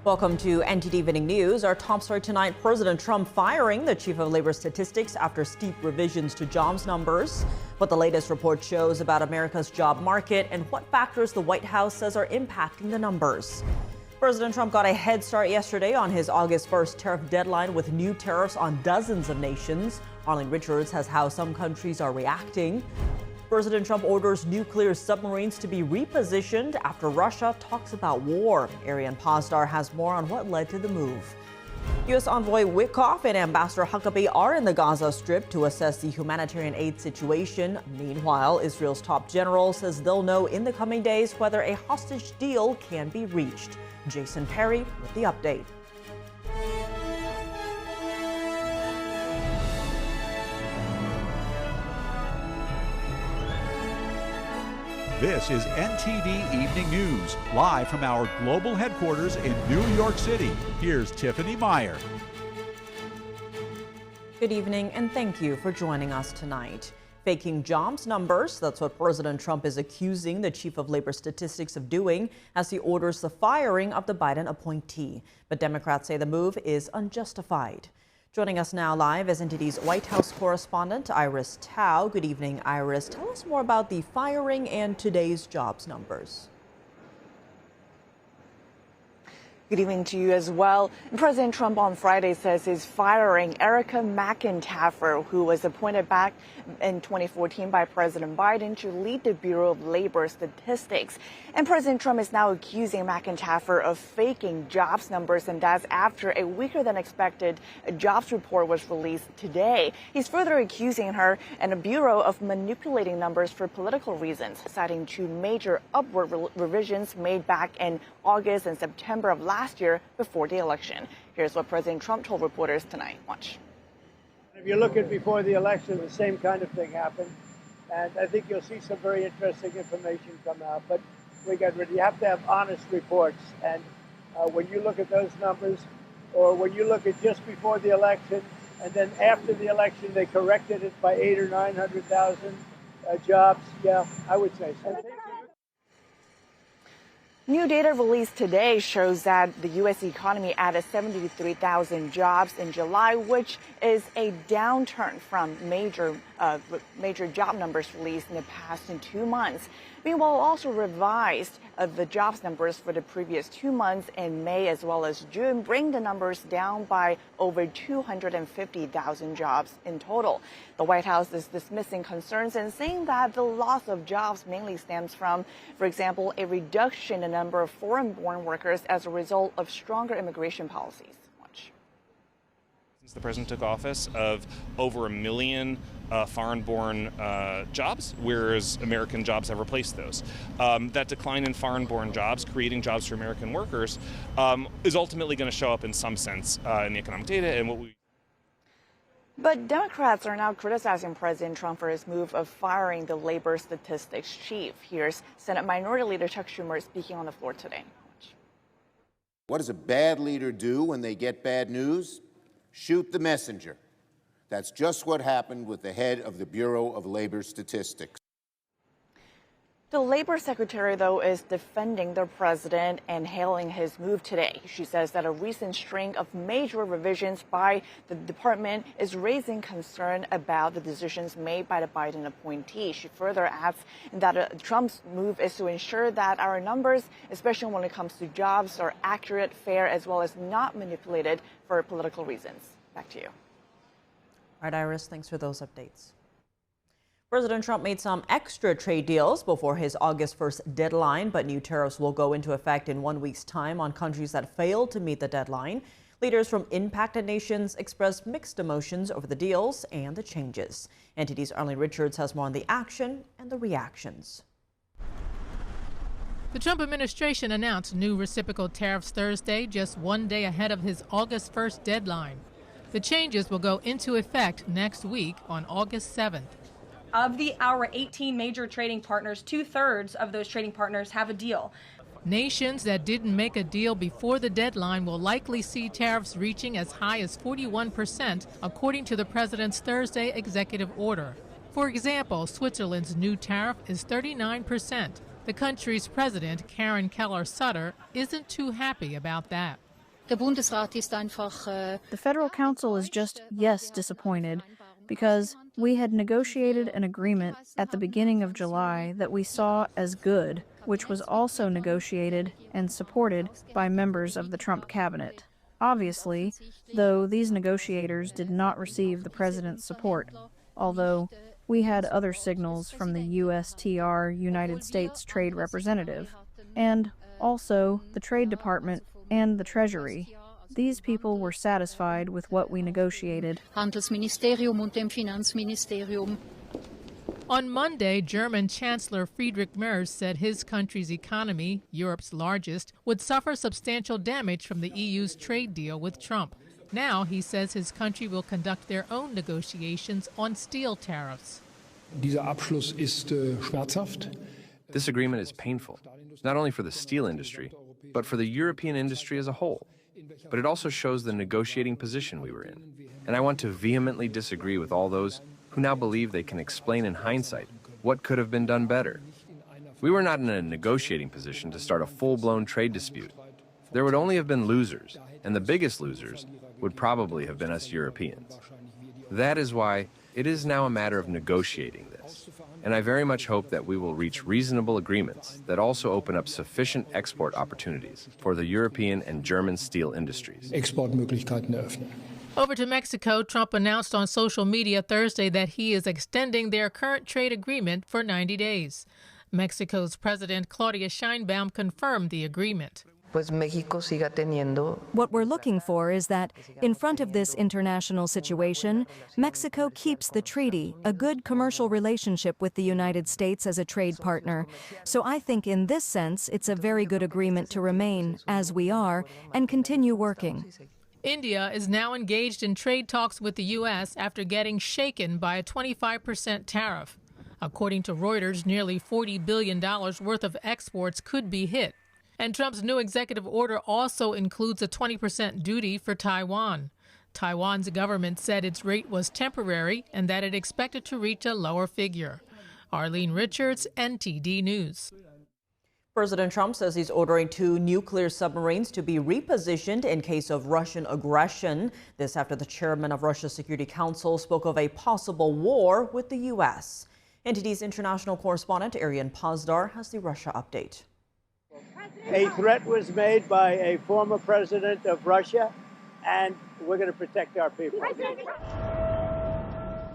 Welcome to NTD Evening News. Our top story tonight, President Trump firing the chief of labor statistics after steep revisions to jobs numbers. What the latest report shows about America's job market and what factors the White House says are impacting the numbers. President Trump got a head start yesterday on his August 1st tariff deadline with new tariffs on dozens of nations. Arlene Richards has how some countries are reacting. President Trump orders nuclear submarines to be repositioned after Russia talks about war. Ariane Posdar has more on what led to the move. U.S. Envoy Wickoff and Ambassador Huckabee are in the Gaza Strip to assess the humanitarian aid situation. Meanwhile, Israel's top general says they'll know in the coming days whether a hostage deal can be reached. Jason Perry with the update. This is NTD Evening News, live from our global headquarters in New York City. Here's Tiffany Meyer. Good evening, and thank you for joining us tonight. Faking jobs numbers, that's what President Trump is accusing the chief of labor statistics of doing as he orders the firing of the Biden appointee. But Democrats say the move is unjustified. Joining us now live is NTD's White House correspondent, Iris Tao. Good evening, Iris. Tell us more about the firing and today's jobs numbers. Good evening to you as well. President Trump on Friday says he's firing Erica McIntyre, who was appointed back in 2014 by President Biden to lead the Bureau of Labor Statistics. And President Trump is now accusing McIntyre of faking jobs numbers, and that's after a weaker than expected jobs report was released today. He's further accusing her and the Bureau of manipulating numbers for political reasons, citing two major upward revisions made back in August and September of last year before the election. Here's what President Trump told reporters tonight. Watch. If you look at before the election, the same kind of thing happened. And I think you'll see some very interesting information come out. But you have to have honest reports. And when you look at those numbers, or when you look at just before the election, and then after the election, they corrected it by 800,000 or 900,000 jobs, yeah, I would say so. New data released today shows that the U.S. economy added 73,000 jobs in July, which is a downturn from major job numbers released in the past 2 months. Meanwhile, also revised the jobs numbers for the previous 2 months in May as well as June, bring the numbers down by over 250,000 jobs in total. The White House is dismissing concerns and saying that the loss of jobs mainly stems from, for example, a reduction in the number of foreign-born workers as a result of stronger immigration policies. Watch. Since the president took office, of over 1 million foreign-born jobs, whereas American jobs have replaced those. That decline in foreign-born jobs, creating jobs for American workers, is ultimately going to show up in some sense in the economic data. And But Democrats are now criticizing President Trump for his move of firing the labor statistics chief. Here's Senate Minority Leader Chuck Schumer speaking on the floor today. What does a bad leader do when they get bad news? Shoot the messenger. That's just what happened with the head of the Bureau of Labor Statistics. The Labor Secretary, though, is defending the president and hailing his move today. She says that a recent string of major revisions by the department is raising concern about the decisions made by the Biden appointee. She further adds that Trump's move is to ensure that our numbers, especially when it comes to jobs, are accurate, fair, as well as not manipulated for political reasons. Back to you. All right, Iris, thanks for those updates. President Trump made some extra trade deals before his August 1st deadline, but new tariffs will go into effect in 1 week's time on countries that failed to meet the deadline. Leaders from impacted nations expressed mixed emotions over the deals and the changes. NTD's Arlene Richards has more on the action and the reactions. The Trump administration announced new reciprocal tariffs Thursday, just 1 day ahead of his August 1st deadline. The changes will go into effect next week on August 7th. Of our 18 major trading partners, 2/3 of those trading partners have a deal. Nations that didn't make a deal before the deadline will likely see tariffs reaching as high as 41%, according to the president's Thursday executive order. For example, Switzerland's new tariff is 39%. The country's president, Karen Keller-Sutter, isn't too happy about that. The Federal Council is just, yes, disappointed, because we had negotiated an agreement at the beginning of July that we saw as good, which was also negotiated and supported by members of the Trump cabinet. Obviously, though, these negotiators did not receive the president's support, although we had other signals from the USTR, United States Trade Representative, and also the Trade Department and the Treasury. These people were satisfied with what we negotiated. Handelsministerium und dem Finanzministerium. On Monday, German Chancellor Friedrich Merz said his country's economy, Europe's largest, would suffer substantial damage from the EU's trade deal with Trump. Now he says his country will conduct their own negotiations on steel tariffs. Dieser Abschluss ist schmerzhaft. This agreement is painful, not only for the steel industry, but for the European industry as a whole. But it also shows the negotiating position we were in. And I want to vehemently disagree with all those who now believe they can explain in hindsight what could have been done better. We were not in a negotiating position to start a full-blown trade dispute. There would only have been losers, and the biggest losers would probably have been us Europeans. That is why it is now a matter of negotiating this. And I very much hope that we will reach reasonable agreements that also open up sufficient export opportunities for the European and German steel industries. Exportmöglichkeiten eröffnen. Over to Mexico, Trump announced on social media Thursday that he is extending their current trade agreement for 90 days. Mexico's President Claudia Sheinbaum confirmed the agreement. What we're looking for is that, in front of this international situation, Mexico keeps the treaty, a good commercial relationship with the United States as a trade partner. So I think in this sense, it's a very good agreement to remain, as we are, and continue working. India is now engaged in trade talks with the U.S. after getting shaken by a 25% tariff. According to Reuters, nearly $40 billion worth of exports could be hit. And Trump's new executive order also includes a 20% duty for Taiwan. Taiwan's government said its rate was temporary and that it expected to reach a lower figure. Arlene Richards, NTD News. President Trump says he's ordering 2 nuclear submarines to be repositioned in case of Russian aggression. This after the chairman of Russia's Security Council spoke of a possible war with the U.S. NTD's international correspondent Arian Pazdar has the Russia update. A threat was made by a former president of Russia, and we're going to protect our people.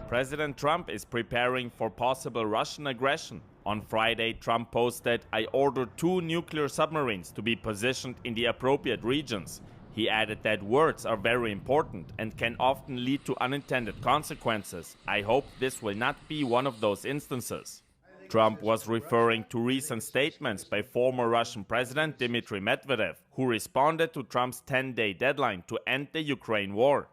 President Trump is preparing for possible Russian aggression. On Friday, Trump posted, "I ordered 2 nuclear submarines to be positioned in the appropriate regions." He added that words are very important and can often lead to unintended consequences. "I hope this will not be one of those instances." Trump was referring to recent statements by former Russian President Dmitry Medvedev, who responded to Trump's 10-day deadline to end the Ukraine war.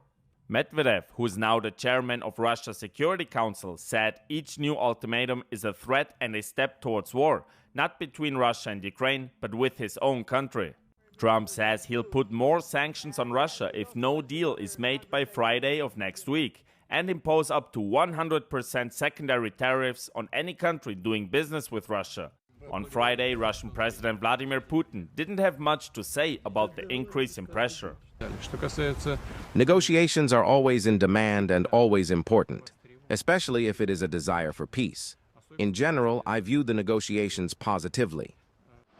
Medvedev, who is now the chairman of Russia's Security Council, said each new ultimatum is a threat and a step towards war, not between Russia and Ukraine, but with his own country. Trump says he'll put more sanctions on Russia if no deal is made by Friday of next week, and impose up to 100% secondary tariffs on any country doing business with Russia. On Friday, Russian President Vladimir Putin didn't have much to say about the increase in pressure. Negotiations are always in demand and always important, especially if it is a desire for peace. In general, I view the negotiations positively.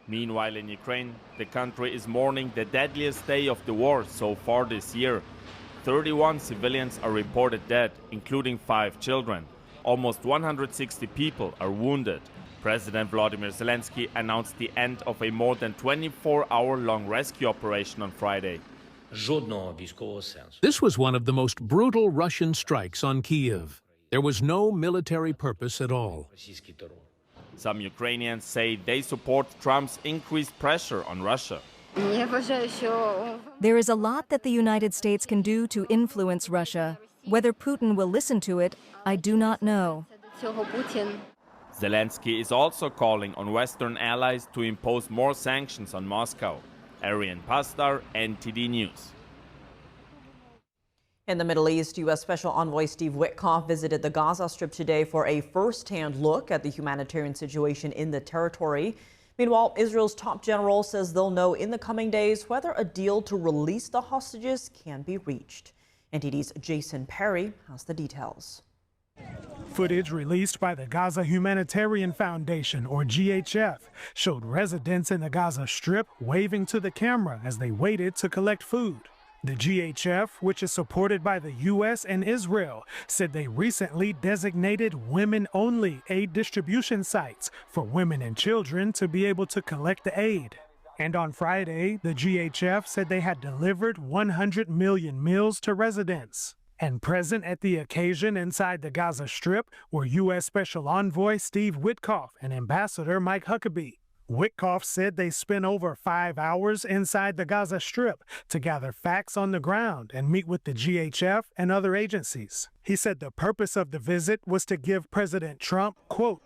Meanwhile, in Ukraine, the country is mourning the deadliest day of the war so far this year. 31 civilians are reported dead, including 5 children. Almost 160 people are wounded. President Volodymyr Zelensky announced the end of a more than 24-hour-long rescue operation on Friday. This was one of the most brutal Russian strikes on Kyiv. There was no military purpose at all. Some Ukrainians say they support Trump's increased pressure on Russia. There is a lot that the United States can do to influence Russia. Whether Putin will listen to it, I do not know. Zelensky is also calling on Western allies to impose more sanctions on Moscow. Arian Pastar, NTD News. In the Middle East, U.S. Special Envoy Steve Witkoff visited the Gaza Strip today for a first-hand look at the humanitarian situation in the territory. Meanwhile, Israel's top general says they'll know in the coming days whether a deal to release the hostages can be reached. NTD's Jason Perry has the details. Footage released by the Gaza Humanitarian Foundation, or GHF, showed residents in the Gaza Strip waving to the camera as they waited to collect food. The GHF, which is supported by the U.S. and Israel, said they recently designated women-only aid distribution sites for women and children to be able to collect the aid. And on Friday, the GHF said they had delivered 100 million meals to residents. And present at the occasion inside the Gaza Strip were U.S. Special Envoy Steve Witkoff and Ambassador Mike Huckabee. Witkoff said they spent over 5 hours inside the Gaza Strip to gather facts on the ground and meet with the GHF and other agencies. He said the purpose of the visit was to give President Trump, quote,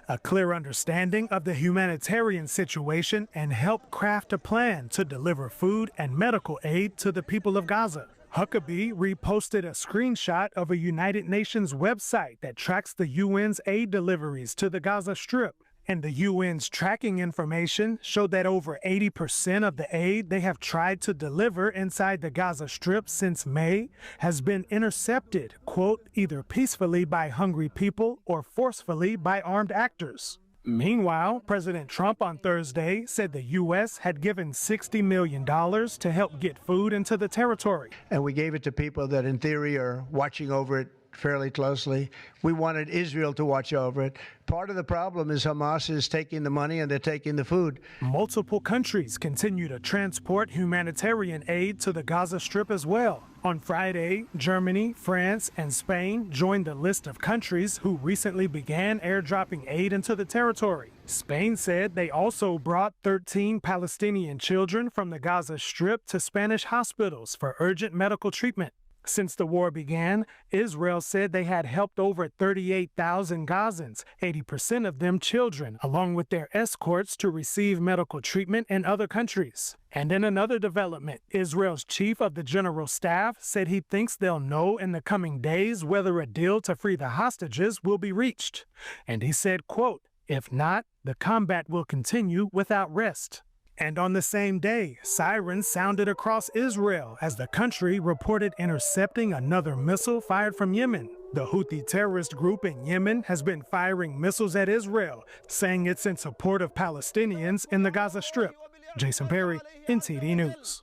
a clear understanding of the humanitarian situation and help craft a plan to deliver food and medical aid to the people of Gaza. Huckabee reposted a screenshot of a United Nations website that tracks the UN's aid deliveries to the Gaza Strip. And the UN's tracking information showed that over 80% of the aid they have tried to deliver inside the Gaza Strip since May has been intercepted, quote, either peacefully by hungry people or forcefully by armed actors. Meanwhile, President Trump on Thursday said the U.S. had given $60 million to help get food into the territory. And we gave it to people that in theory are watching over it fairly closely. We wanted Israel to watch over it. Part of the problem is Hamas is taking the money and they're taking the food. Multiple countries continue to transport humanitarian aid to the Gaza Strip as well. On Friday, Germany, France, and Spain joined the list of countries who recently began airdropping aid into the territory. Spain said they also brought 13 Palestinian children from the Gaza Strip to Spanish hospitals for urgent medical treatment. Since the war began, Israel said they had helped over 38,000 Gazans, 80% of them children, along with their escorts to receive medical treatment in other countries. And in another development, Israel's chief of the general staff said he thinks they'll know in the coming days whether a deal to free the hostages will be reached. And he said, quote, if not, the combat will continue without rest. And on the same day, sirens sounded across Israel as the country reported intercepting another missile fired from Yemen. The Houthi terrorist group in Yemen has been firing missiles at Israel, saying it's in support of Palestinians in the Gaza Strip. Jason Perry, NTD News.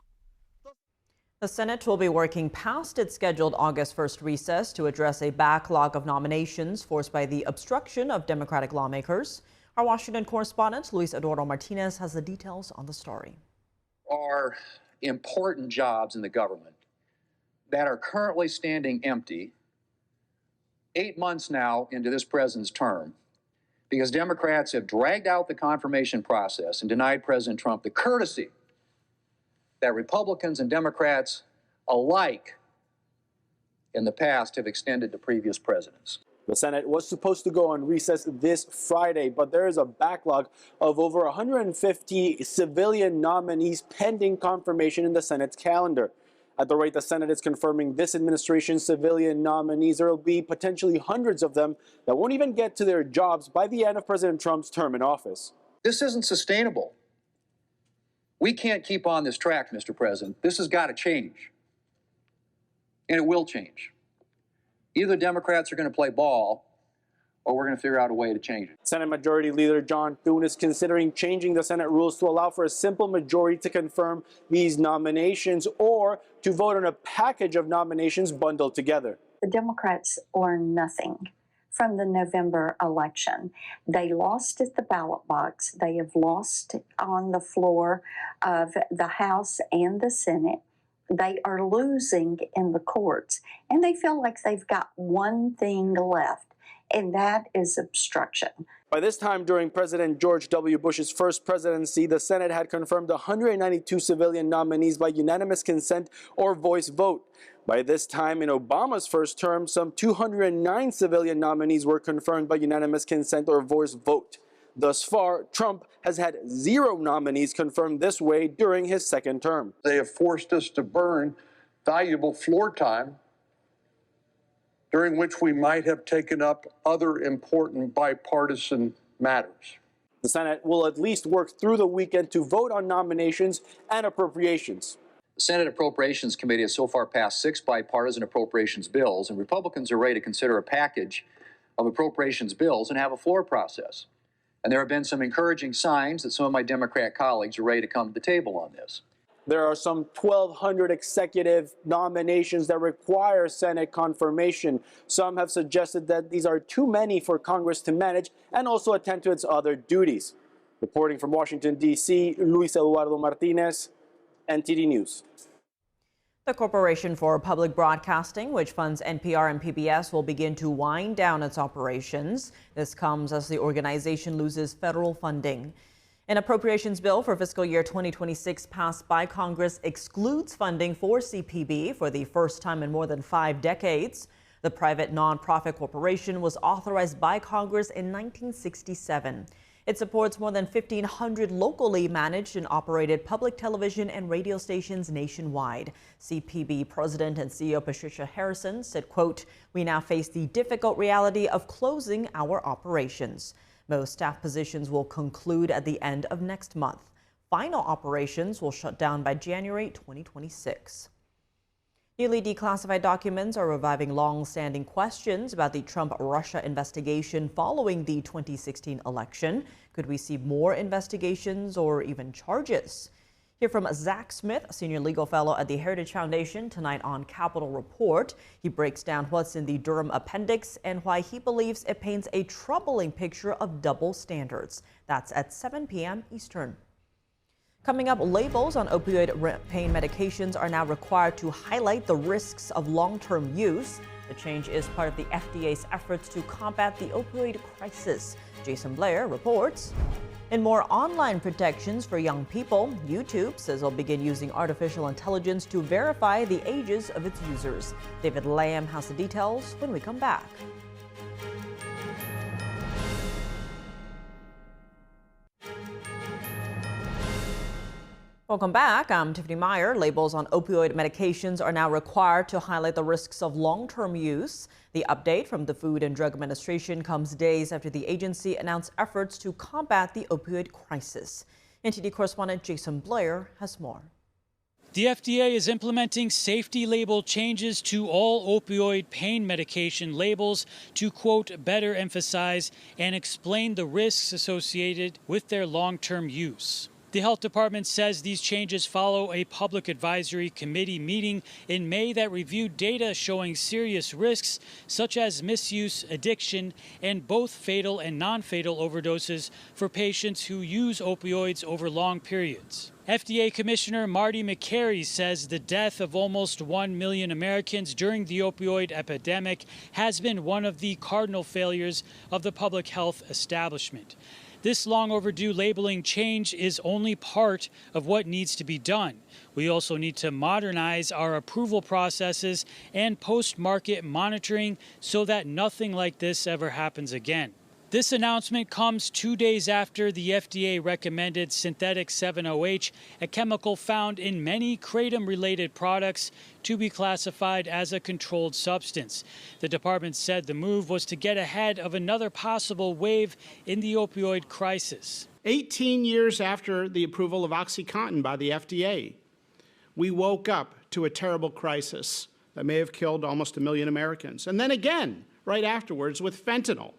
The Senate will be working past its scheduled August 1st recess to address a backlog of nominations forced by the obstruction of Democratic lawmakers. Our Washington correspondent, Luis Eduardo Martinez, has the details on the story. Are important jobs in the government that are currently standing empty 8 months now into this president's term because Democrats have dragged out the confirmation process and denied President Trump the courtesy that Republicans and Democrats alike in the past have extended to previous presidents. The Senate was supposed to go on recess this Friday, but there is a backlog of over 150 civilian nominees pending confirmation in the Senate's calendar. At the rate the Senate is confirming this administration's civilian nominees, there will be potentially hundreds of them that won't even get to their jobs by the end of President Trump's term in office. This isn't sustainable. We can't keep on this track, Mr. President. This has got to change. And it will change. Either Democrats are going to play ball or we're going to figure out a way to change it. Senate Majority Leader John Thune is considering changing the Senate rules to allow for a simple majority to confirm these nominations or to vote on a package of nominations bundled together. The Democrats learned nothing from the November election. They lost at the ballot box. They have lost on the floor of the House and the Senate. They are losing in the courts, and they feel like they've got one thing left, and that is obstruction. By this time during President George W. Bush's first presidency, the Senate had confirmed 192 civilian nominees by unanimous consent or voice vote. By this time in Obama's first term, some 209 civilian nominees were confirmed by unanimous consent or voice vote. Thus far, Trump has had 0 nominees confirmed this way during his second term. They have forced us to burn valuable floor time during which we might have taken up other important bipartisan matters. The Senate will at least work through the weekend to vote on nominations and appropriations. The Senate Appropriations Committee has so far passed 6 bipartisan appropriations bills, and Republicans are ready to consider a package of appropriations bills and have a floor process. And there have been some encouraging signs that some of my Democrat colleagues are ready to come to the table on this. There are some 1,200 executive nominations that require Senate confirmation. Some have suggested that these are too many for Congress to manage and also attend to its other duties. Reporting from Washington, D.C., Luis Eduardo Martinez, NTD News. The Corporation for Public Broadcasting, which funds NPR and PBS, will begin to wind down its operations. This comes as the organization loses federal funding. An appropriations bill for fiscal year 2026 passed by Congress excludes funding for CPB for the first time in more than 5 decades. The private nonprofit corporation was authorized by Congress in 1967. It supports more than 1,500 locally managed and operated public television and radio stations nationwide. CPB President and CEO Patricia Harrison said, quote, "We now face the difficult reality of closing our operations. Most staff positions will conclude at the end of next month. Final operations will shut down by January 2026. Newly declassified documents are reviving long-standing questions about the Trump-Russia investigation following the 2016 election. Could we see more investigations or even charges? Hear from Zach Smith, senior legal fellow at the Heritage Foundation, tonight on Capitol Report. He breaks down what's in the Durham Appendix and why he believes it paints a troubling picture of double standards. That's at 7 p.m. Eastern. Coming up, labels on opioid pain medications are now required to highlight the risks of long-term use. The change is part of the FDA's efforts to combat the opioid crisis. Jason Blair reports. And more online protections for young people. YouTube says it'll begin using artificial intelligence to verify the ages of its users. David Lamb has the details when we come back. Welcome back. I'm Tiffany Meyer. Labels on opioid medications are now required to highlight the risks of long-term use. The update from the Food and Drug Administration comes days after the agency announced efforts to combat the opioid crisis. NTD correspondent Jason Blair has more. The FDA is implementing safety label changes to all opioid pain medication labels to, quote, better emphasize and explain the risks associated with their long-term use. The health department says these changes follow a public advisory committee meeting in May that reviewed data showing serious risks such as misuse, addiction, and both fatal and non-fatal overdoses for patients who use opioids over long periods. FDA Commissioner Marty McCary says the death of almost 1 million Americans during the opioid epidemic has been one of the cardinal failures of the public health establishment. This long overdue labeling change is only part of what needs to be done. We also need to modernize our approval processes and post-market monitoring so that nothing like this ever happens again. This announcement comes 2 days after the FDA recommended synthetic 7-OH, a chemical found in many kratom-related products, to be classified as a controlled substance. The department said the move was to get ahead of another possible wave in the opioid crisis. 18 years after the approval of OxyContin by the FDA, we woke up to a terrible crisis that may have killed almost 1 million Americans. And then again, right afterwards, with fentanyl.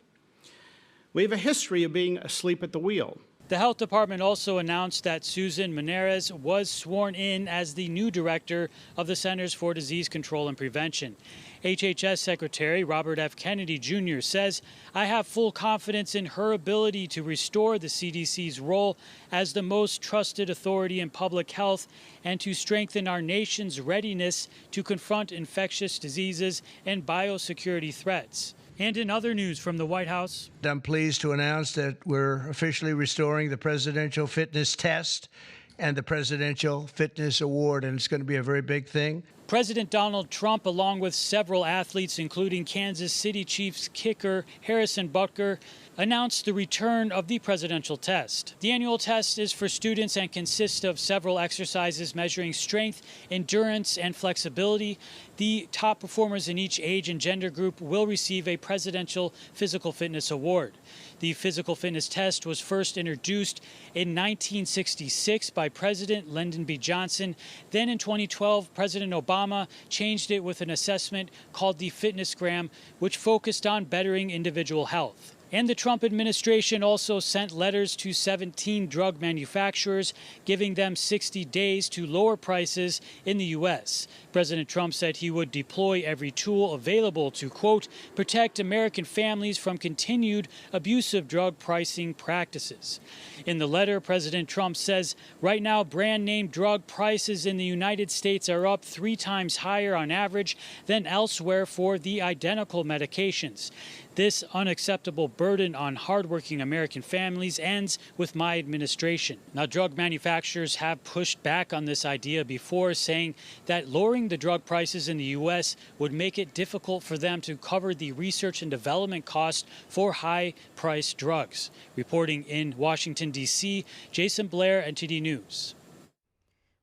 We have a history of being asleep at the wheel. The health department also announced that Susan Menares was sworn in as the new director of the Centers for Disease Control and Prevention. HHS Secretary Robert F. Kennedy Jr. says, "I have full confidence in her ability to restore the CDC's role as the most trusted authority in public health and to strengthen our nation's readiness to confront infectious diseases and biosecurity threats." And in other news from the White House, I'm pleased to announce that we're officially restoring the Presidential Fitness Test and the Presidential Fitness Award, and it's going to be a very big thing. President Donald Trump, along with several athletes, including Kansas City Chiefs kicker Harrison Butker, announced the return of the presidential test. The annual test is for students and consists of several exercises measuring strength, endurance, and flexibility. The top performers in each age and gender group will receive a Presidential Physical Fitness Award. The physical fitness test was first introduced in 1966 by President Lyndon B. Johnson. Then in 2012, President Obama changed it with an assessment called the Fitnessgram, which focused on bettering individual health. And the Trump administration also sent letters to 17 drug manufacturers, giving them 60 days to lower prices in the U.S. President Trump said he would deploy every tool available to, quote, protect American families from continued abusive drug pricing practices. In the letter, President Trump says, right now, brand name drug prices in the United States are up 3 times higher on average than elsewhere for the identical medications. This unacceptable burden on hardworking American families ends with my administration. Now, drug manufacturers have pushed back on this idea before, saying that lowering the drug prices in the U.S. would make it difficult for them to cover the research and development costs for high-priced drugs. Reporting in Washington, D.C., Jason Blair, NTD News.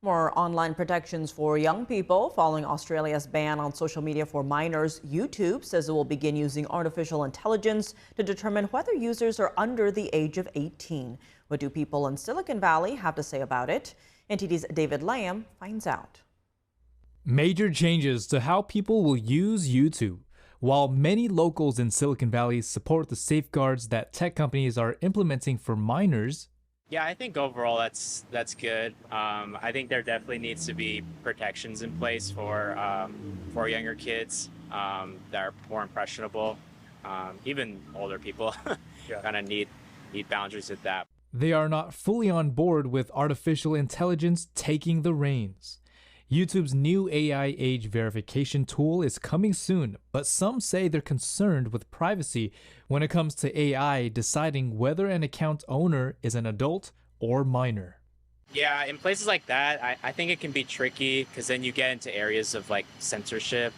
More online protections for young people following Australia's ban on social media for minors. YouTube says it will begin using artificial intelligence to determine whether users are under the age of 18. What do people in Silicon Valley have to say about it? NTD's David Lamb finds out. Major changes to how people will use YouTube. While many locals in Silicon Valley support the safeguards that tech companies are implementing for minors, yeah, I think overall that's good. I think there definitely needs to be protections in place for younger kids that are more impressionable. Even older people kind of need boundaries with that. they are not fully on board with artificial intelligence taking the reins. YouTube's new AI age verification tool is coming soon, but some say they're concerned with privacy when it comes to AI deciding whether an account owner is an adult or minor. Yeah, in places like that, I think it can be tricky because then you get into areas of like censorship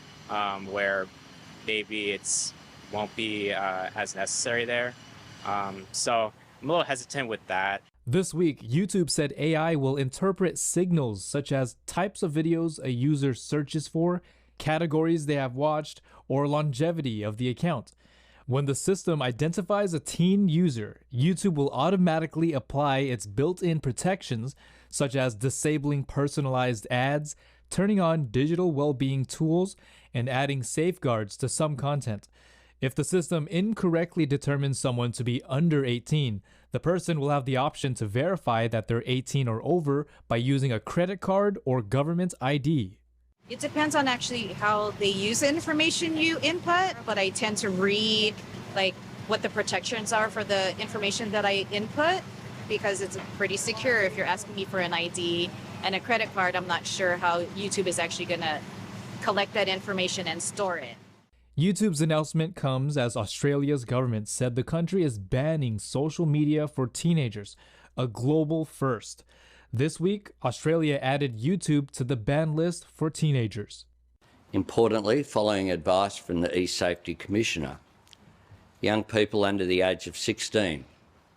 where maybe it's won't be as necessary there. So I'm a little hesitant with that. This week, YouTube said AI will interpret signals such as types of videos a user searches for, categories they have watched, or longevity of the account. When the system identifies a teen user, YouTube will automatically apply its built-in protections, such as disabling personalized ads, turning on digital well-being tools, and adding safeguards to some content. If the system incorrectly determines someone to be under 18, the person will have the option to verify that they're 18 or over by using a credit card or government ID. It depends on actually how they use the information you input, but I tend to read like what the protections are for the information that I input because it's pretty secure. If you're asking me for an ID and a credit card, I'm not sure how YouTube is actually going to collect that information and store it. YouTube's announcement comes as Australia's government said the country is banning social media for teenagers, a global first. This week, Australia added YouTube to the ban list for teenagers. Importantly, following advice from the eSafety Commissioner, young people under the age of 16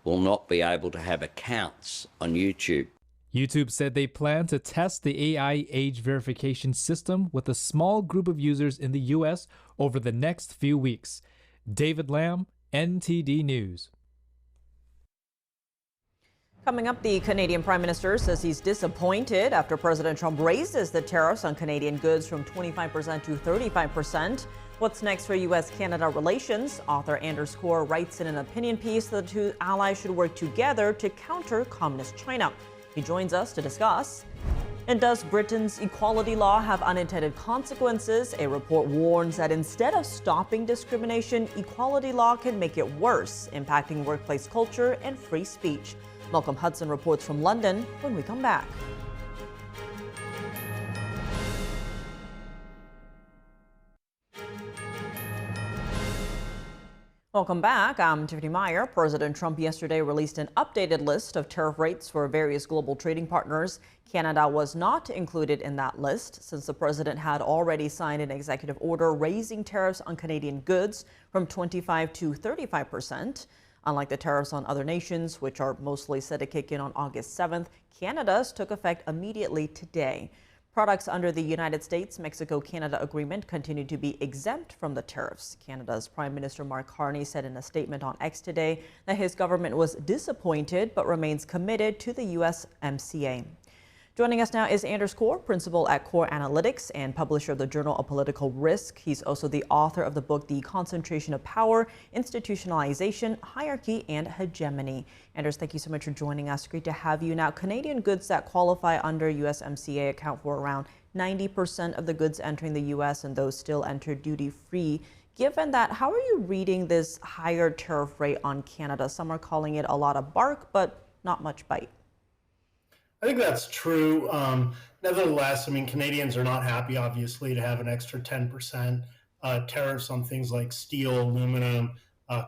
will not be able to have accounts on YouTube. YouTube said they plan to test the AI age verification system with a small group of users in the U.S. over the next few weeks. David Lamb, NTD News. Coming up, the Canadian Prime Minister says he's disappointed after President Trump raises the tariffs on Canadian goods from 25% to 35%. What's next for U.S.-Canada relations? Author Anders Kaur writes in an opinion piece that the two allies should work together to counter communist China. He joins us to discuss. And does Britain's equality law have unintended consequences? A report warns that instead of stopping discrimination, equality law can make it worse, impacting workplace culture and free speech. Malcolm Hudson reports from London when we come back. Welcome back. I'm Tiffany Meyer. President Trump yesterday released an updated list of tariff rates for various global trading partners. Canada was not included in that list since the president had already signed an executive order raising tariffs on Canadian goods from 25 to 35%. Unlike the tariffs on other nations, which are mostly set to kick in on August 7th, Canada's took effect immediately today. Products under the United States-Mexico-Canada agreement continue to be exempt from the tariffs. Canada's Prime Minister Mark Carney said in a statement on X today that his government was disappointed but remains committed to the USMCA. Joining us now is Anders Core, principal at Core Analytics and publisher of the Journal of Political Risk. He's also the author of the book, The Concentration of Power, Institutionalization, Hierarchy, and Hegemony. Anders, thank you so much for joining us. Great to have you. Now, Canadian goods that qualify under USMCA account for around 90% of the goods entering the U.S. and those still enter duty-free. Given that, how are you reading this higher tariff rate on Canada? Some are calling it a lot of bark, but not much bite. I think that's true. Nevertheless, I mean, Canadians are not happy, obviously, to have an extra 10% tariffs on things like steel, aluminum,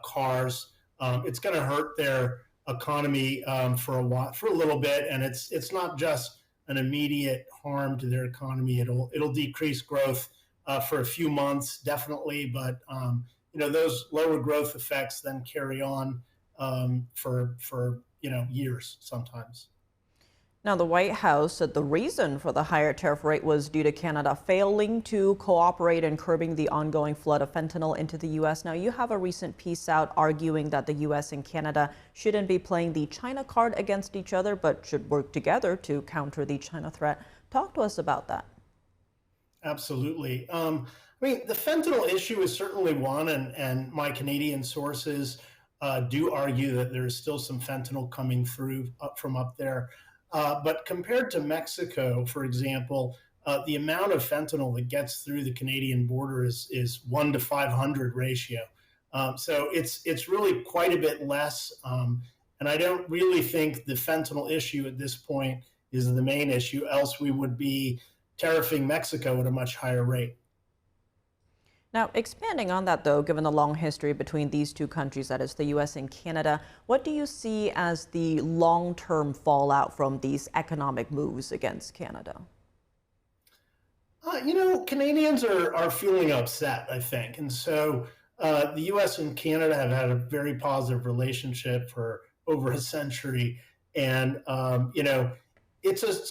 cars. It's going to hurt their economy for a little bit, and it's not just an immediate harm to their economy. It'll decrease growth for a few months, definitely, but those lower growth effects then carry on for years sometimes. Now, the White House said the reason for the higher tariff rate was due to Canada failing to cooperate in curbing the ongoing flood of fentanyl into the U.S. Now, you have a recent piece out arguing that the U.S. and Canada shouldn't be playing the China card against each other, but should work together to counter the China threat. Talk to us about that. Absolutely. I mean, the fentanyl issue is certainly one, and my Canadian sources do argue that there is still some fentanyl coming through from up there. But compared to Mexico, for example, the amount of fentanyl that gets through the Canadian border is 1 to 500 ratio. So it's really quite a bit less. And I don't really think the fentanyl issue at this point is the main issue, else we would be tariffing Mexico at a much higher rate. Now, expanding on that, though, given the long history between these two countries, that is the U.S. and Canada, what do you see as the long-term fallout from these economic moves against Canada? Canadians are feeling upset, I think. And so the U.S. and Canada have had a very positive relationship for over a century. And,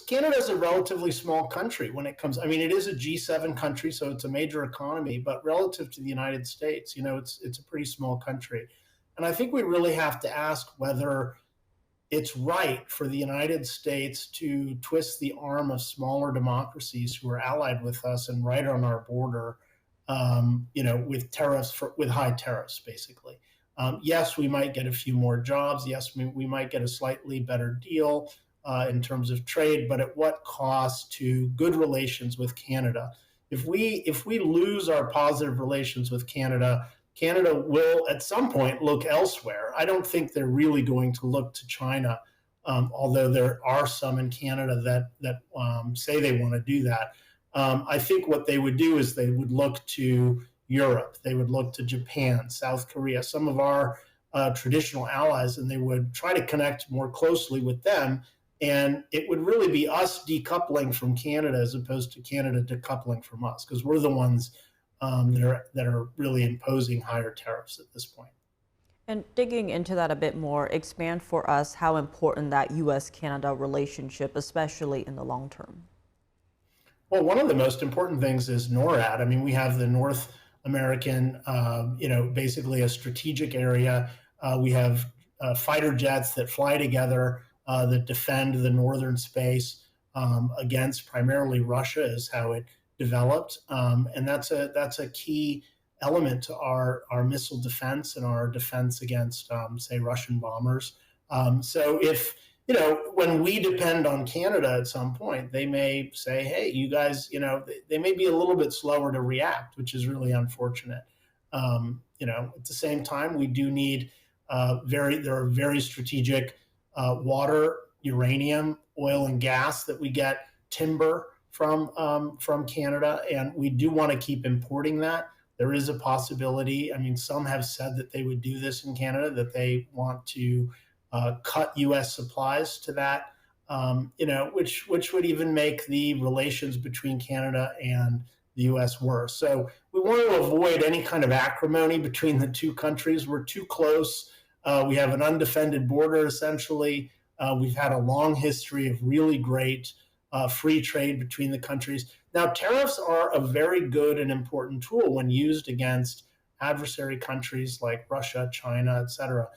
Canada's a relatively small country when it comes. I mean, it is a G7 country, so it's a major economy, but relative to the United States, it's a pretty small country. And I think we really have to ask whether it's right for the United States to twist the arm of smaller democracies who are allied with us and right on our border, with tariffs, with high tariffs, basically. Yes, we might get a few more jobs. Yes, we might get a slightly better deal in terms of trade, but at what cost to good relations with Canada? If we lose our positive relations with Canada, Canada will at some point look elsewhere. I don't think they're really going to look to China, although there are some in Canada that say they want to do that. I think what they would do is they would look to Europe. They would look to Japan, South Korea, some of our traditional allies, and they would try to connect more closely with them. And it would really be us decoupling from Canada as opposed to Canada decoupling from us, because we're the ones that are really imposing higher tariffs at this point. And digging into that a bit more, expand for us how important that U.S.-Canada relationship, especially in the long term. Well, one of the most important things is NORAD. I mean, we have the North American, basically a strategic area. We have fighter jets that fly together that defend the northern space against primarily Russia is how it developed. And that's a key element to our missile defense and our defense against, say, Russian bombers. So if, when we depend on Canada at some point, they may say, hey, you guys, they may be a little bit slower to react, which is really unfortunate. At the same time, we do need there are very strategic water, uranium, oil, and gas that we get, timber from Canada, and we do want to keep importing that. there is a possibility. I mean, some have said that they would do this in Canada, that they want to cut U.S. supplies to that, which would even make the relations between Canada and the U.S. worse. So we want to avoid any kind of acrimony between the two countries. We're too close. We have an undefended border, essentially. We've had a long history of really great free trade between the countries. Now, tariffs are a very good and important tool when used against adversary countries like Russia, China, et cetera.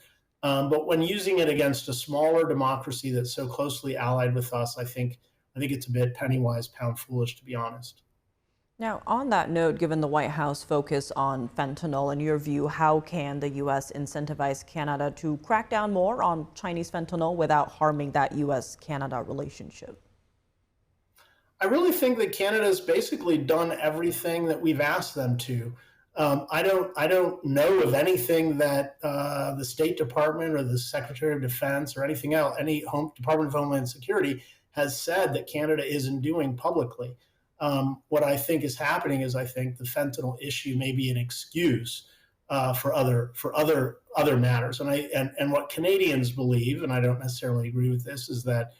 But when using it against a smaller democracy that's so closely allied with us, I think it's a bit penny wise, pound foolish, to be honest. Now, on that note, given the White House focus on fentanyl, in your view, how can the U.S. incentivize Canada to crack down more on Chinese fentanyl without harming that U.S.-Canada relationship? I really think that Canada's basically done everything that we've asked them to. I don't know of anything that the State Department or the Secretary of Defense or anything else, any Department of Homeland Security has said that Canada isn't doing publicly. What I think is happening is I think the fentanyl issue may be an excuse for other matters. And what Canadians believe, and I don't necessarily agree with this, is that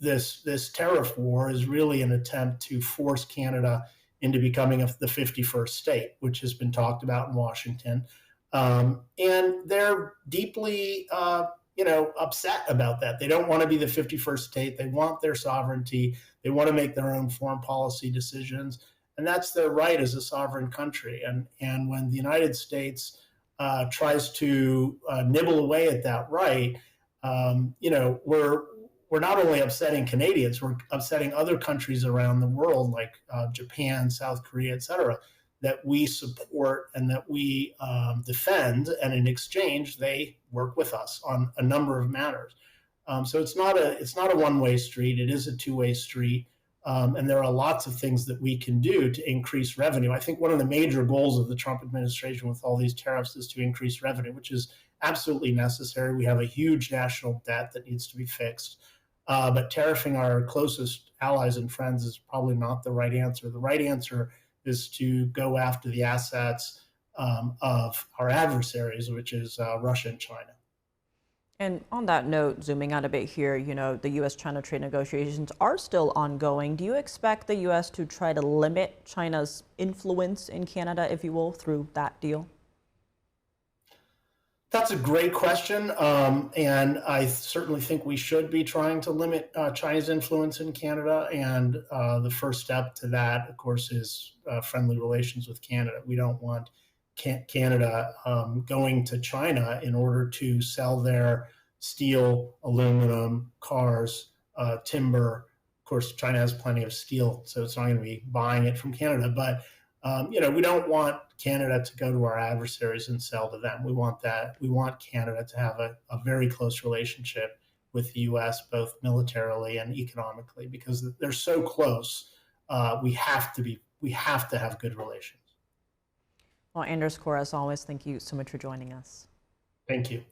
this tariff war is really an attempt to force Canada into becoming the 51st state, which has been talked about in Washington. And they're deeply upset about that. They don't want to be the 51st state. They want their sovereignty. They want to make their own foreign policy decisions. And that's their right as a sovereign country. And when the United States tries to nibble away at that right, we're not only upsetting Canadians, we're upsetting other countries around the world like Japan, South Korea, et cetera, that we support and that we defend. And in exchange, they work with us on a number of matters. So it's not a one-way street. It is a two-way street. And there are lots of things that we can do to increase revenue. I think one of the major goals of the Trump administration with all these tariffs is to increase revenue, which is absolutely necessary. We have a huge national debt that needs to be fixed. But tariffing our closest allies and friends is probably not the right answer. The right answer is to go after the assets of our adversaries, which is Russia and China. And on that note, zooming out a bit here, the U.S.-China trade negotiations are still ongoing. Do you expect the U.S. to try to limit China's influence in Canada, if you will, through that deal? That's a great question, and I certainly think we should be trying to limit China's influence in Canada, and the first step to that, of course, is friendly relations with Canada. We don't want Canada going to China in order to sell their steel, aluminum, cars, timber. Of course, China has plenty of steel, so it's not going to be buying it from Canada, but we don't want Canada to go to our adversaries and sell to them. We want Canada to have a very close relationship with the U.S., both militarily and economically, because they're so close. We have to have good relations. Well, Anders Core, as always, thank you so much for joining us. Thank you.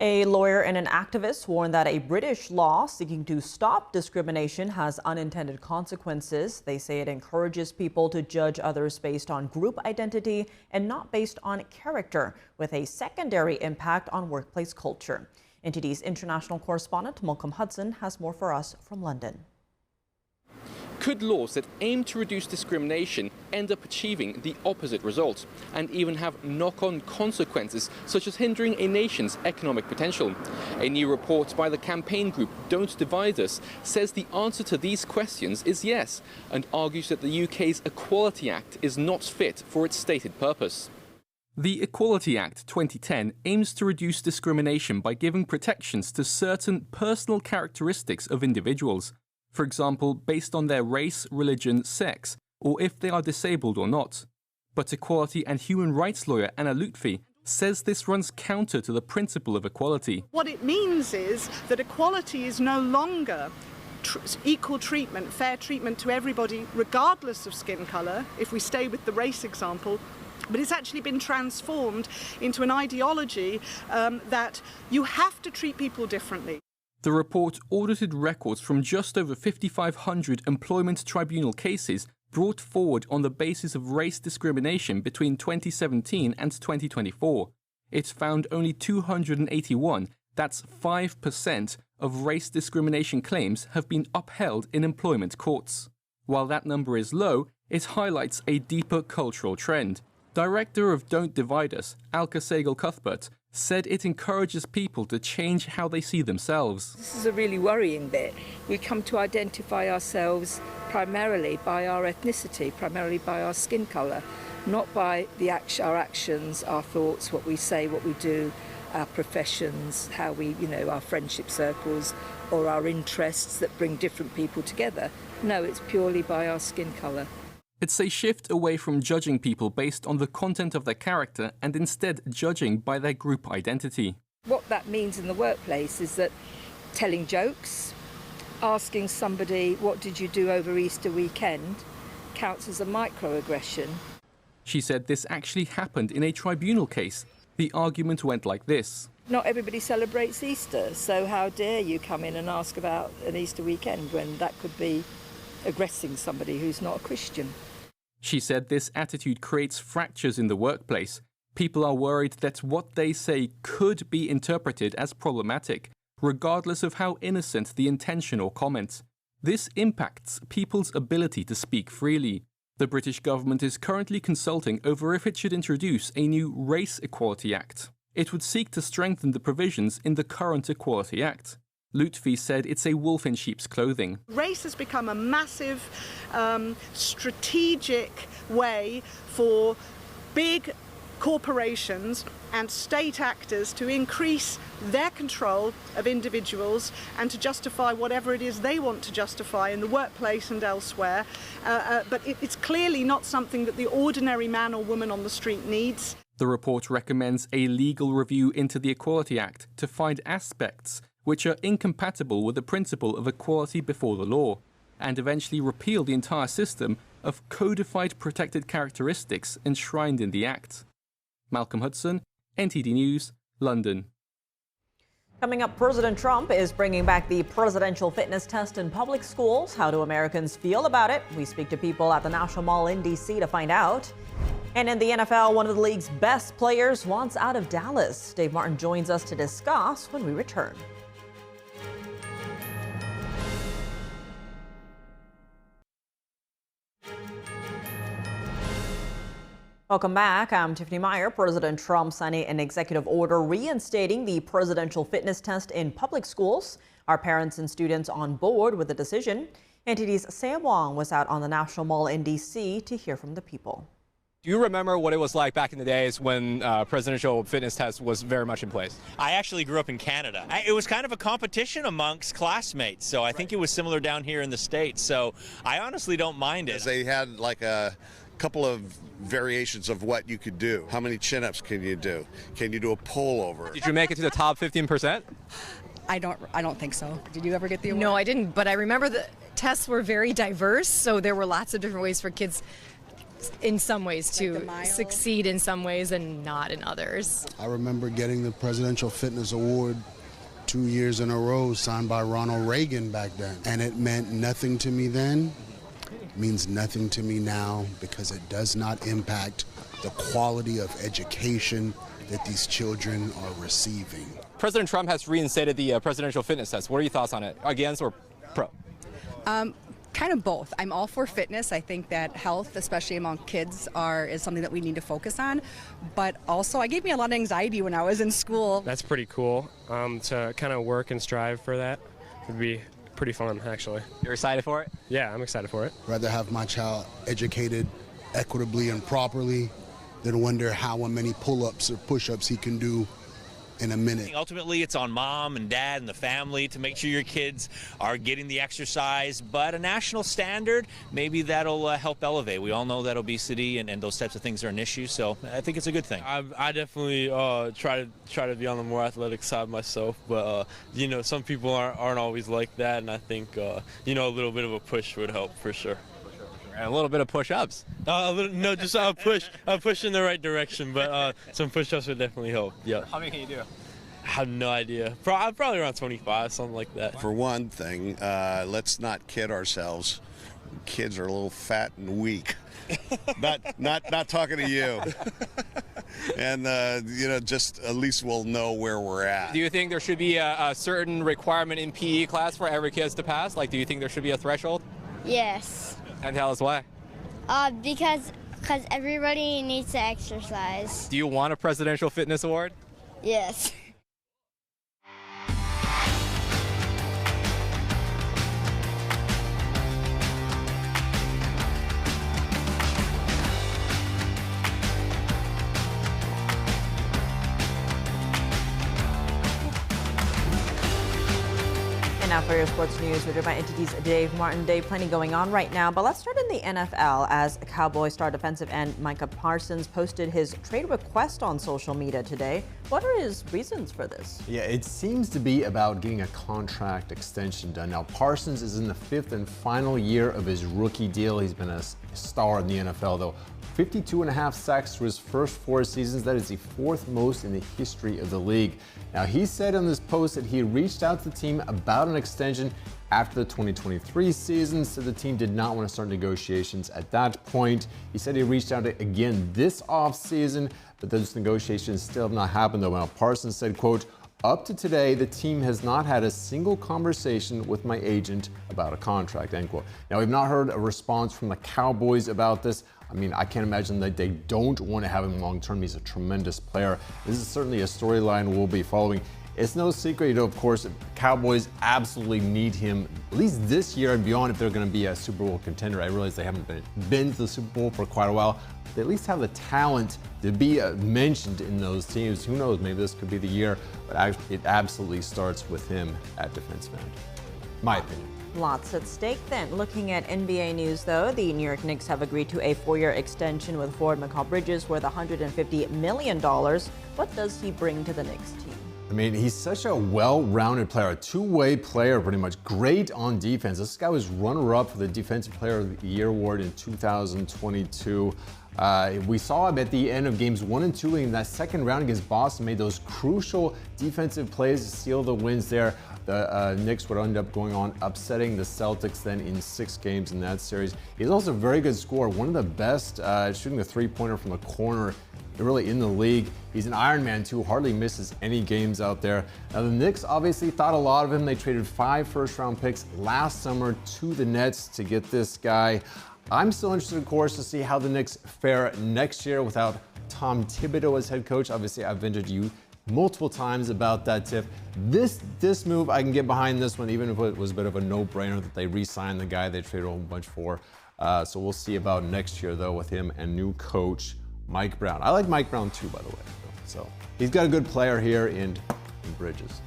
A lawyer and an activist warn that a British law seeking to stop discrimination has unintended consequences. They say it encourages people to judge others based on group identity and not based on character, with a secondary impact on workplace culture. NTD's international correspondent Malcolm Hudson has more for us from London. Could laws that aim to reduce discrimination end up achieving the opposite result and even have knock-on consequences, such as hindering a nation's economic potential? A new report by the campaign group Don't Divide Us says the answer to these questions is yes, and argues that the UK's Equality Act is not fit for its stated purpose. The Equality Act 2010 aims to reduce discrimination by giving protections to certain personal characteristics of individuals. For example, based on their race, religion, sex, or if they are disabled or not. But equality and human rights lawyer Anna Lutfi says this runs counter to the principle of equality. What it means is that equality is no longer equal treatment, fair treatment to everybody, regardless of skin colour, if we stay with the race example, but it's actually been transformed into an ideology that you have to treat people differently. The report audited records from just over 5,500 employment tribunal cases brought forward on the basis of race discrimination between 2017 and 2024. It found only 281, that's 5%, of race discrimination claims have been upheld in employment courts. While that number is low, it highlights a deeper cultural trend. Director of Don't Divide Us, Alka Segal-Cuthbert, said it encourages people to change how they see themselves. This is a really worrying bit. We come to identify ourselves primarily by our ethnicity, primarily by our skin colour, not by our actions, our thoughts, what we say, what we do, our professions, how we, our friendship circles, or our interests that bring different people together. No, it's purely by our skin colour. It's a shift away from judging people based on the content of their character and instead judging by their group identity. What that means in the workplace is that telling jokes, asking somebody, what did you do over Easter weekend, counts as a microaggression. She said this actually happened in a tribunal case. The argument went like this. Not everybody celebrates Easter, so how dare you come in and ask about an Easter weekend when that could be aggressing somebody who's not a Christian. She said this attitude creates fractures in the workplace. People are worried that what they say could be interpreted as problematic, regardless of how innocent the intention or comment. This impacts people's ability to speak freely. The British government is currently consulting over if it should introduce a new Race Equality Act. It would seek to strengthen the provisions in the current Equality Act. Lutfi said it's a wolf in sheep's clothing. Race has become a massive strategic way for big corporations and state actors to increase their control of individuals and to justify whatever it is they want to justify in the workplace and elsewhere. But it's clearly not something that the ordinary man or woman on the street needs. The report recommends a legal review into the Equality Act to find aspects which are incompatible with the principle of equality before the law, and eventually repeal the entire system of codified protected characteristics enshrined in the Act. Malcolm Hudson, NTD News, London. Coming up, President Trump is bringing back the presidential fitness test in public schools. How do Americans feel about it? We speak to people at the National Mall in D.C. to find out. And in the NFL, one of the league's best players wants out of Dallas. Dave Martin joins us to discuss when we return. Welcome back. I'm Tiffany Meyer. President Trump signing an executive order reinstating the presidential fitness test in public schools. Are parents and students on board with the decision? NTD's Sam Wong was out on the National Mall in D.C. to hear from the people. Do you remember what it was like back in the days when presidential fitness test was very much in place? I actually grew up in Canada. It was kind of a competition amongst classmates, so I think it was similar down here in the States. So I honestly don't mind it. They had like a couple of variations of what you could do. How many chin-ups can you do? Can you do a pull-over? Did you make it to the top 15%? I don't think so. Did you ever get the award? No, I didn't, but I remember the tests were very diverse, so there were lots of different ways for kids in some ways to succeed in some ways and not in others. I remember getting the Presidential Fitness Award 2 years in a row signed by Ronald Reagan back then. And it meant nothing to me then, means nothing to me now, because it does not impact the quality of education that these children are receiving. President Trump has reinstated the presidential fitness test. What are your thoughts on it? Against or pro? Kind of both. I'm all for fitness. I think that health, especially among kids, is something that we need to focus on. But also, it gave me a lot of anxiety when I was in school. That's pretty cool to kind of work and strive for that. Would be pretty fun, actually. You're excited for it? Yeah, I'm excited for it. Rather have my child educated equitably and properly than wonder how many pull-ups or push-ups he can do in a minute. Ultimately, it's on mom and dad and the family to make sure your kids are getting the exercise, but a national standard, maybe that'll help elevate. We all know that obesity and those types of things are an issue, so I think it's a good thing. I definitely try to be on the more athletic side myself, but some people aren't always like that, and I think a little bit of a push would help for sure. And a little bit of push-ups. Just a push in the right direction, but some push-ups would definitely help. Yeah. How many can you do? I have no idea. Probably around 25, something like that. For one thing, let's not kid ourselves. Kids are a little fat and weak. not talking to you. And just at least we'll know where we're at. Do you think there should be a certain requirement in PE class for every kid to pass? Like, do you think there should be a threshold? Yes. And tell us why. Because everybody needs to exercise. Do you want a presidential fitness award? Yes. And now for your sports news, we're joined by NTD's Dave Martin. Dave, plenty going on right now, but let's start in the NFL as Cowboys star defensive end Micah Parsons posted his trade request on social media today. What are his reasons for this? Yeah, it seems to be about getting a contract extension done. Now, Parsons is in the 5th and final year of his rookie deal. He's been a star in the NFL, though. 52.5 sacks through his first 4 seasons. That is the 4th most in the history of the league. Now, he said on this post that he reached out to the team about an extension after the 2023 season, said the team did not want to start negotiations at that point. He said he reached out again this offseason, but those negotiations still have not happened, though. Now, Parsons said, quote, "Up to today, the team has not had a single conversation with my agent about a contract," end quote. Now, we've not heard a response from the Cowboys about this. I mean, I can't imagine that they don't want to have him long term. He's a tremendous player. This is certainly a storyline we'll be following. It's no secret, of course, the Cowboys absolutely need him, at least this year and beyond, if they're going to be a Super Bowl contender. I realize they haven't been to the Super Bowl for quite a while. They at least have the talent to be mentioned in those teams. Who knows, maybe this could be the year, but it absolutely starts with him at defensive end, my opinion. Lots at stake then. Looking at NBA news, though, the New York Knicks have agreed to a 4-year extension with forward Mikal Bridges worth $150 million. What does he bring to the Knicks team? I mean, he's such a well-rounded player, a two-way player pretty much, great on defense. This guy was runner-up for the Defensive Player of the Year award in 2022. We saw him at the end of games 1 and 2 in that second round against Boston, made those crucial defensive plays to seal the wins there. The Knicks would end up going on upsetting the Celtics then in 6 games in that series. He's also a very good scorer, one of the best shooting the three-pointer from the corner really in the league. He's an Iron Man too, hardly misses any games out there. Now the Knicks obviously thought a lot of him. They traded 5 first-round picks last summer to the Nets to get this guy. I'm still interested, of course, to see how the Knicks fare next year without Tom Thibodeau as head coach. Obviously, I've vented you multiple times about that tip. This move, I can get behind this one, even if it was a bit of a no-brainer that they re-signed the guy they traded a whole bunch for. So we'll see about next year, though, with him and new coach Mike Brown. I like Mike Brown, too, by the way. So he's got a good player here in Bridges.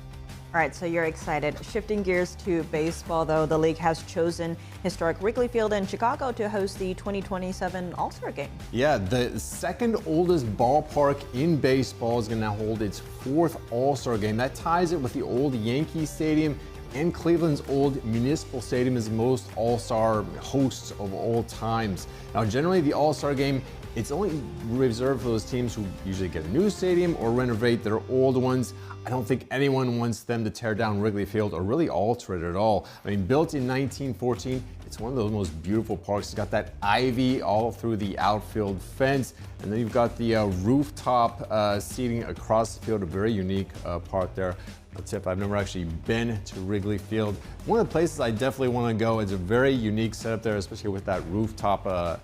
All right, so you're excited. Shifting gears to baseball, though, the league has chosen historic Wrigley Field in Chicago to host the 2027 All-Star Game. Yeah, the second oldest ballpark in baseball is going to hold its 4th All-Star Game. That ties it with the old Yankee Stadium and Cleveland's old Municipal Stadium as most All-Star hosts of all times. Now, generally, the All-Star Game, it's only reserved for those teams who usually get a new stadium or renovate their old ones. I don't think anyone wants them to tear down Wrigley Field or really alter it at all. I mean, built in 1914, it's one of those most beautiful parks. It's got that ivy all through the outfield fence, and then you've got the rooftop seating across the field, a very unique park there. A tip, I've never actually been to Wrigley Field. One of the places I definitely want to go. It's a very unique setup there, especially with that rooftop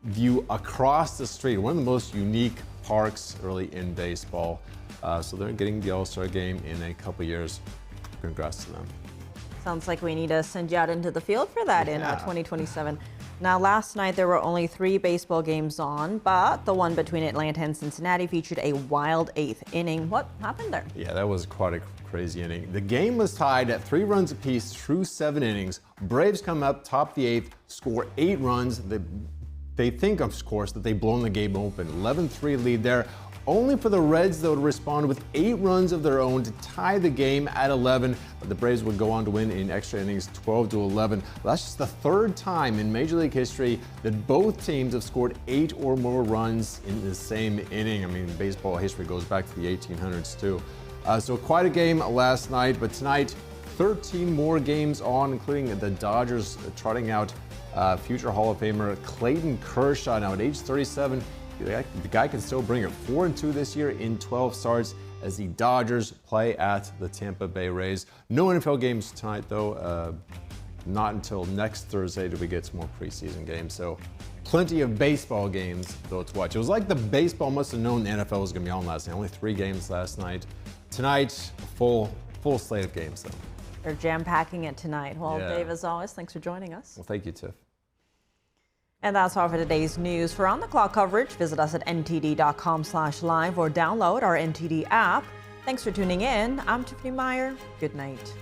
view across the street. One of the most unique parks really in baseball. So they're getting the All-Star Game in a couple years. Congrats to them. Sounds like we need to send you out into the field for that in 2027. Now, last night there were only 3 baseball games on, but the one between Atlanta and Cincinnati featured a wild 8th inning. What happened there? Yeah, that was quite a crazy inning. The game was tied at 3 runs apiece through 7 innings. Braves come up, top the 8th, score 8 runs. They think, of course, that they've blown the game open. 11-3 lead there. Only for the Reds, though, to respond with 8 runs of their own to tie the game at 11. But the Braves would go on to win in extra innings 12-11. That's just the 3rd time in Major League history that both teams have scored 8 or more runs in the same inning. I mean, baseball history goes back to the 1800s, too. So quite a game last night, but tonight, 13 more games on, including the Dodgers trotting out future Hall of Famer Clayton Kershaw. Now at age 37, the guy can still bring it. 4-2 this year in 12 starts as the Dodgers play at the Tampa Bay Rays. No NFL games tonight, though. Not until next Thursday do we get some more preseason games. So plenty of baseball games, though, to watch. It was like the baseball must have known the NFL was going to be on last night. Only 3 games last night. Tonight, full slate of games, though. They're jam-packing it tonight. Well, Yeah. Dave, as always, thanks for joining us. Well, thank you, Tiff. And that's all for today's news. For on-the-clock coverage, visit us at ntd.com/live or download our NTD app. Thanks for tuning in. I'm Tiffany Meyer. Good night.